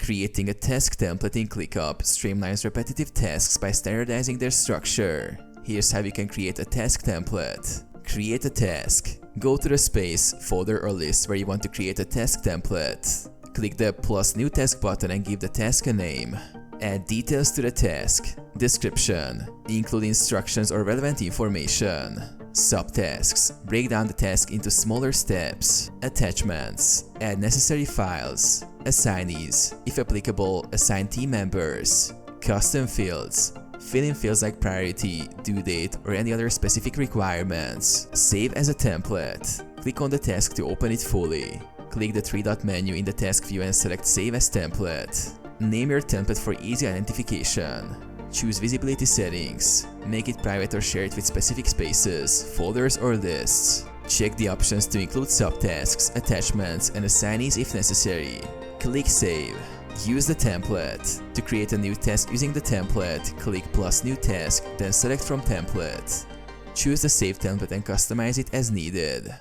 Creating a task template in ClickUp streamlines repetitive tasks by standardizing their structure. Here's how you can create a task template. Create a task. Go to the space, folder or list where you want to create a task template. Click the plus new task button and give the task a name. Add details to the task. Description. Include instructions or relevant information. Subtasks. Break down the task into smaller steps. Attachments. Add necessary files. Assignees. If applicable, assign team members. Custom fields. Fill in fields like priority, due date, or any other specific requirements. Save as a template. Click on the task to open it fully. Click the three-dot menu in the task view and select Save as Template. Name your template for easy identification. Choose visibility settings. Make it private or share it with specific spaces, folders, or lists. Check the options to include subtasks, attachments, and assignees if necessary. Click Save. Use the template. To create a new task using the template, click plus new task, then select from template. Choose the save template and customize it as needed.